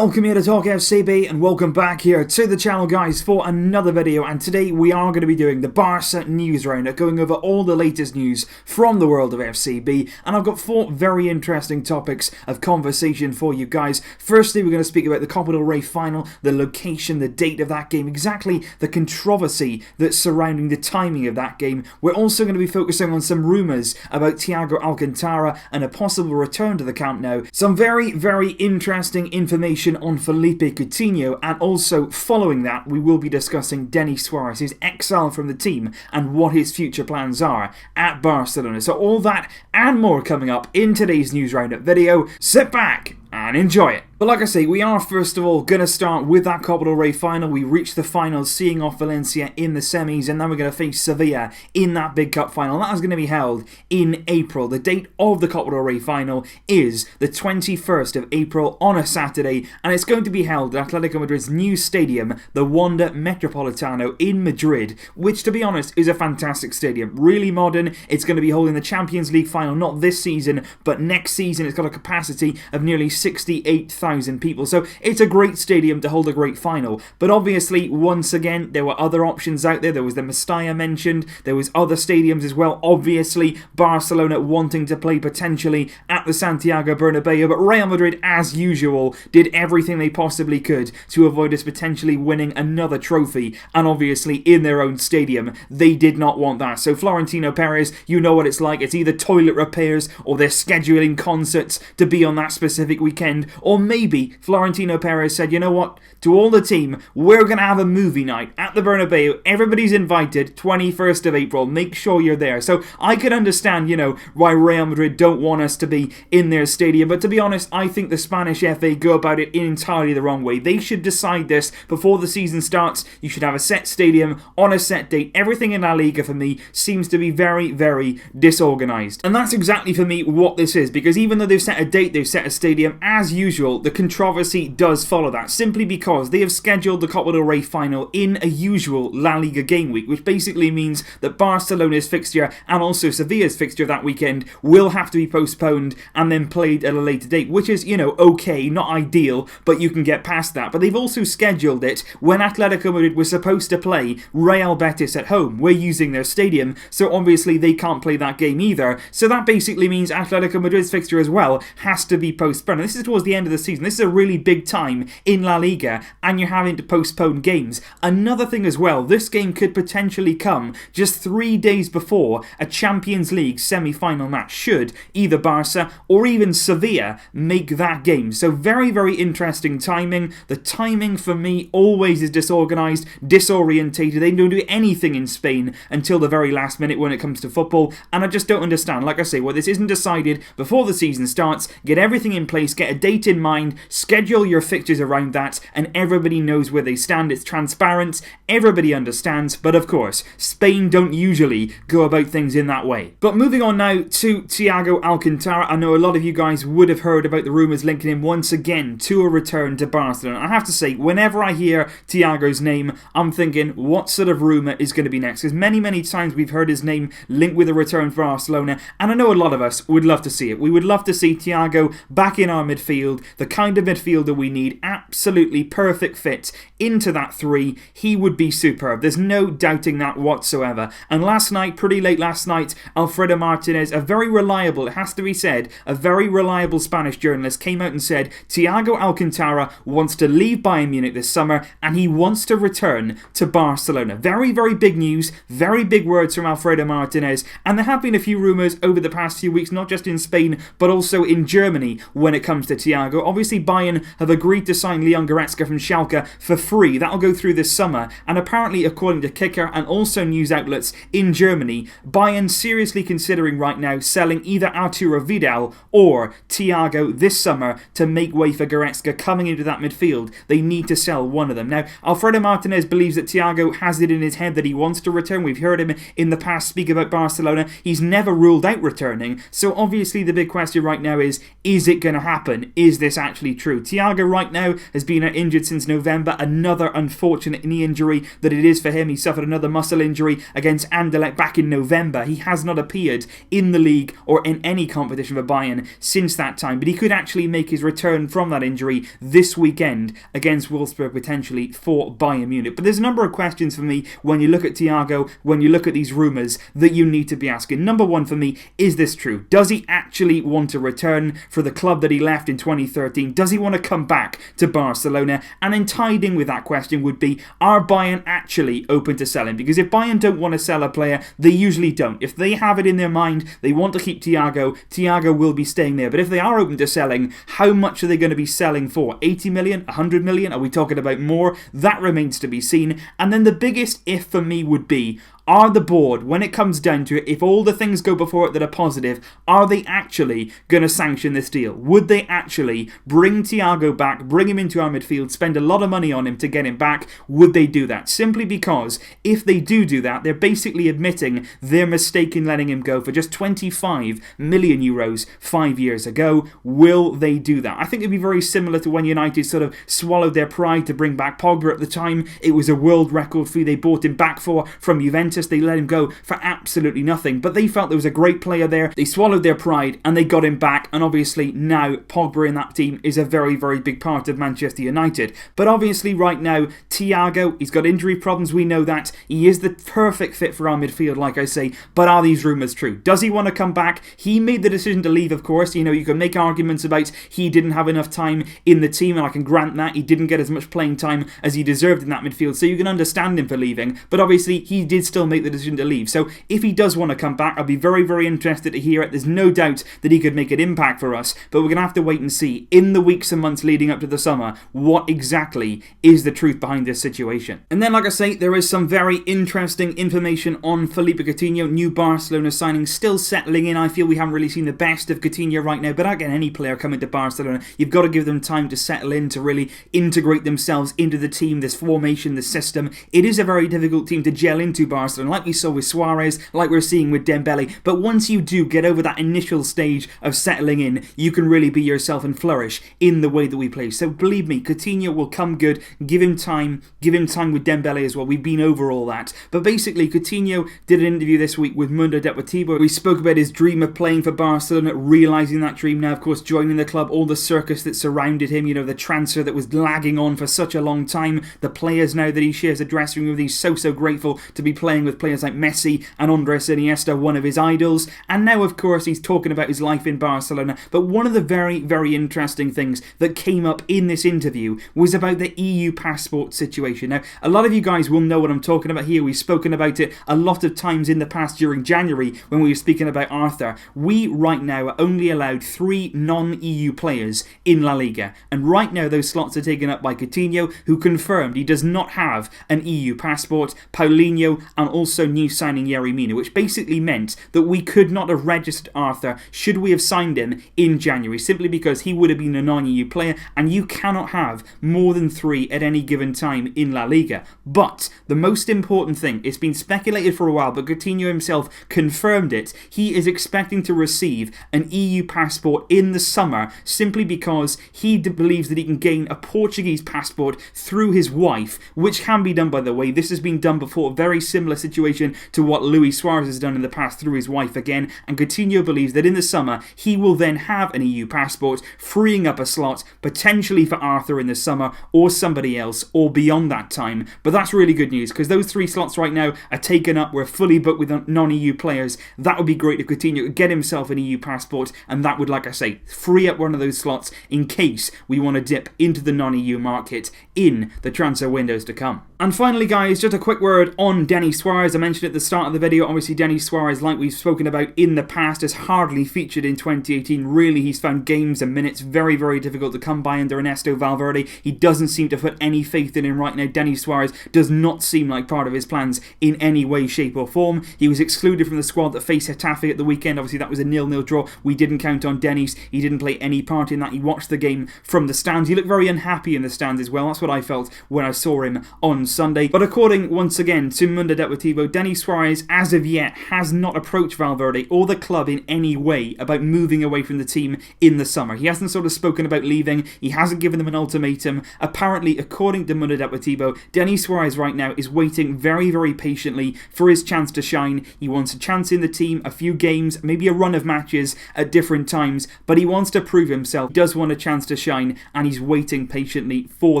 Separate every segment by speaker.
Speaker 1: Welcome here to Talk FCB and welcome back here to the channel, guys, for another video. And today we are going to be doing the Barca news roundup, going over all the latest news from the world of FCB. And I've got 4 very interesting topics of conversation for you guys. Firstly, we're going to speak about the Copa del Rey final, the location, the date of that game, exactly the controversy that's surrounding the timing of that game. We're also going to be focusing on some rumours about Thiago Alcantara and a possible return to the Camp Nou. Some very, very interesting information on Felipe Coutinho, and also following that we will be discussing Denis Suarez, his exile from the team, and what his future plans are at Barcelona. So all that and more coming up in today's news roundup video. Sit back and enjoy it. But like I say, we are first of all going to start with that Copa del Rey final. We reached the finals, seeing off Valencia in the semis, and then we're going to face Sevilla in that big cup final. That is going to be held in April. The date of the Copa del Rey final is the 21st of April on a Saturday, and it's going to be held at Atletico Madrid's new stadium, the Wanda Metropolitano in Madrid, which, to be honest, is a fantastic stadium. Really modern. It's going to be holding the Champions League final, not this season, but next season. It's got a capacity of nearly 68,000 people, so it's a great stadium to hold a great final. But obviously, once again, there were other options out there. There was the Mestalla mentioned, there was other stadiums as well. Obviously, Barcelona wanting to play potentially at the Santiago Bernabeu, but Real Madrid, as usual, did everything they possibly could to avoid us potentially winning another trophy, and obviously in their own stadium, they did not want that. So Florentino Perez, you know what it's like. It's either toilet repairs or they're scheduling concerts to be on that specific weekend, or maybe Florentino Perez said, you know what, to all the team, we're going to have a movie night at the Bernabeu. Everybody's invited, 21st of April, make sure you're there. So I could understand, why Real Madrid don't want us to be in their stadium, but to be honest, I think the Spanish FA go about it in entirely the wrong way. They should decide this before the season starts. You should have a set stadium on a set date. Everything in La Liga, for me, seems to be very, very disorganised. And that's exactly, for me, what this is, because even though they've set a date, they've set a stadium, as usual, the controversy does follow that, simply because they have scheduled the Copa del Rey final in a usual La Liga game week, which basically means that Barcelona's fixture and also Sevilla's fixture that weekend will have to be postponed and then played at a later date, which is, okay, not ideal, but you can get past that. But they've also scheduled it when Atletico Madrid was supposed to play Real Betis at home. We're using their stadium, so obviously they can't play that game either. So that basically means Atletico Madrid's fixture as well has to be postponed. And this is towards the end of the season. This is a really big time in La Liga, and you're having to postpone games. Another thing as well, this game could potentially come just 3 days before a Champions League semi-final match, should either Barca or even Sevilla make that game. So very, very interesting timing. The timing for me always is disorganised, disorientated. They don't do anything in Spain until the very last minute when it comes to football, and I just don't understand. Like I say, well, this isn't decided before the season starts. Get everything in place, get a date in mind, schedule your fixtures around that, and everybody knows where they stand. It's transparent, everybody understands, but of course, Spain don't usually go about things in that way. But moving on now to Thiago Alcantara, I know a lot of you guys would have heard about the rumours linking him once again to a return to Barcelona. I have to say, whenever I hear Thiago's name, I'm thinking, what sort of rumour is going to be next? Because many, many times we've heard his name linked with a return for Barcelona, and I know a lot of us would love to see it. We would love to see Thiago back in our midfield, the kind of midfielder we need, absolutely perfect fit into that 3. He would be superb. There's no doubting that whatsoever. And last night, pretty late last night, Alfredo Martinez, a very reliable, it has to be said, a very reliable Spanish journalist, came out and said Thiago Alcantara wants to leave Bayern Munich this summer and he wants to return to Barcelona. Very, very big news, very big words from Alfredo Martinez, and there have been a few rumours over the past few weeks, not just in Spain, but also in Germany when it comes to Thiago. Obviously, Bayern have agreed to sign Leon Goretzka from Schalke for free. That'll go through this summer, and apparently, according to Kicker and also news outlets in Germany, Bayern seriously considering right now selling either Arturo Vidal or Thiago this summer to make way for Goretzka coming into that midfield. They need to sell one of them. Now, Alfredo Martinez believes that Thiago has it in his head that he wants to return. We've heard him in the past speak about Barcelona. He's never ruled out returning, so obviously the big question right now is it going to happen? happen? Is this actually true? Thiago right now has been injured since November. Another unfortunate knee injury that it is for him. He suffered another muscle injury against Anderlecht back in November. He has not appeared in the league or in any competition for Bayern since that time, but he could actually make his return from that injury this weekend against Wolfsburg, potentially for Bayern Munich. But there's a number of questions for me when you look at Thiago, when you look at these rumours, that you need to be asking. Number one for me, is this true? Does he actually want to return for the club that he left in 2013? Does he want to come back to Barcelona? And then tied in with that question would be, are Bayern actually open to selling? Because if Bayern don't want to sell a player, they usually don't. If they have it in their mind, they want to keep Thiago, Thiago will be staying there. But if they are open to selling, how much are they going to be selling for? 80 million? 100 million? Are we talking about more? That remains to be seen. And then the biggest if for me would be, are the board, when it comes down to it, if all the things go before it that are positive, are they actually going to sanction this deal? Would they actually bring Thiago back, bring him into our midfield, spend a lot of money on him to get him back? Would they do that? Simply because if they do that, they're basically admitting their mistake in letting him go for just 25 million euros 5 years ago. Will they do that? I think it'd be very similar to when United sort of swallowed their pride to bring back Pogba at the time. It was a world record fee they bought him back for from Juventus. They let him go for absolutely nothing, but they felt there was a great player there. They swallowed their pride and they got him back, and obviously now Pogba in that team is a very, very big part of Manchester United. But obviously right now, Thiago, he's got injury problems, we know that. He is the perfect fit for our midfield, like I say, but are these rumours true? Does he want to come back? He made the decision to leave, of course. You know, you can make arguments about he didn't have enough time in the team, and I can grant that. He didn't get as much playing time as he deserved in that midfield, so you can understand him for leaving, but obviously he did still make the decision to leave. So if he does want to come back, I'll be very, very interested to hear it. There's no doubt that he could make an impact for us, but we're going to have to wait and see in the weeks and months leading up to the summer what exactly is the truth behind this situation. And then, like I say, there is some very interesting information on Philippe Coutinho, new Barcelona signing, still settling in. I feel we haven't really seen the best of Coutinho right now, but again, any player coming to Barcelona, you've got to give them time to settle in, to really integrate themselves into the team, this formation, the system. It is a very difficult team to gel into, Barcelona, like we saw with Suarez, like we're seeing with Dembele. But once you do get over that initial stage of settling in, you can really be yourself and flourish in the way that we play. So believe me, Coutinho will come good. Give him time with Dembele as well. We've been over all that. But basically, Coutinho did an interview this week with Mundo Deportivo. We spoke about his dream of playing for Barcelona, realising that dream now, of course, joining the club, all the circus that surrounded him, you know, the transfer that was lagging on for such a long time, the players now that he shares a dressing room with. He's so grateful to be playing with players like Messi and Andres Iniesta, one of his idols. And now, of course, he's talking about his life in Barcelona. But one of the very, very interesting things that came up in this interview was about the EU passport situation. Now, a lot of you guys will know what I'm talking about here. We've spoken about it a lot of times in the past during January when we were speaking about Arthur. We right now are only allowed 3 non-EU players in La Liga. And right now those slots are taken up by Coutinho, who confirmed he does not have an EU passport, Paulinho, and also new signing Yerry Mina, which basically meant that we could not have registered Arthur should we have signed him in January, simply because he would have been a non-EU player, and you cannot have more than 3 at any given time in La Liga. But the most important thing, it's been speculated for a while, but Coutinho himself confirmed it. He is expecting to receive an EU passport in the summer, simply because he believes that he can gain a Portuguese passport through his wife, which can be done, by the way. This has been done before, a very similar situation to what Luis Suarez has done in the past through his wife again, and Coutinho believes that in the summer he will then have an EU passport, freeing up a slot potentially for Arthur in the summer or somebody else, or beyond that time. But that's really good news, because those 3 slots right now are taken up. We're fully booked with non-EU players. That would be great if Coutinho could get himself an EU passport, and that would, like I say, free up one of those slots in case we want to dip into the non-EU market in the transfer windows to come. And finally, guys, just a quick word on Denis Suarez. I mentioned at the start of the video, obviously Denis Suarez, like we've spoken about in the past, has hardly featured in 2018. Really, he's found games and minutes very, very difficult to come by under Ernesto Valverde. He doesn't seem to put any faith in him right now. Denis Suarez does not seem like part of his plans in any way, shape or form. He was excluded from the squad that faced Getafe at the weekend. Obviously, that was a 0-0 draw. We didn't count on Denis. He didn't play any part in that. He watched the game from the stands. He looked very unhappy in the stands as well. That's what I felt when I saw him on Sunday. But according, once again, to Mundo Deportivo, Deportivo, Denis Suarez, as of yet, has not approached Valverde or the club in any way about moving away from the team in the summer. He hasn't sort of spoken about leaving. He hasn't given them an ultimatum. Apparently, according to Mundo Deportivo, Denis Suarez right now is waiting very, very patiently for his chance to shine. He wants a chance in the team, a few games, maybe a run of matches at different times, but he wants to prove himself. He does want a chance to shine, and he's waiting patiently for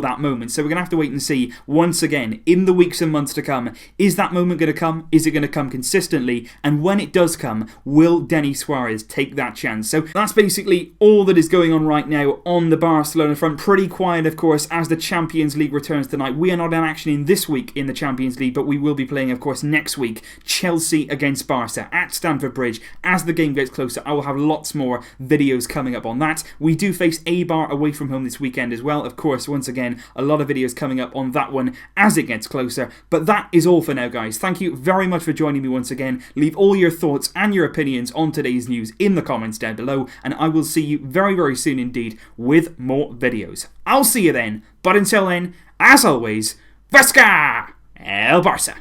Speaker 1: that moment. So we're going to have to wait and see once again in the weeks and months to come. Is that moment going to come? Is it going to come consistently? And when it does come, will Denis Suarez take that chance? So that's basically all that is going on right now on the Barcelona front. Pretty quiet, of course, as the Champions League returns tonight. We are not in action in this week in the Champions League, but we will be playing, of course, next week, Chelsea against Barca at Stamford Bridge. As the game gets closer, I will have lots more videos coming up on that. We do face Eibar away from home this weekend as well. Of course, once again, a lot of videos coming up on that one as it gets closer. But that is all for now, guys. Thank you very much for joining me once again. Leave all your thoughts and your opinions on today's news in the comments down below, and I will see you very, very soon indeed with more videos. I'll see you then, but until then, as always, Vasca El Barça!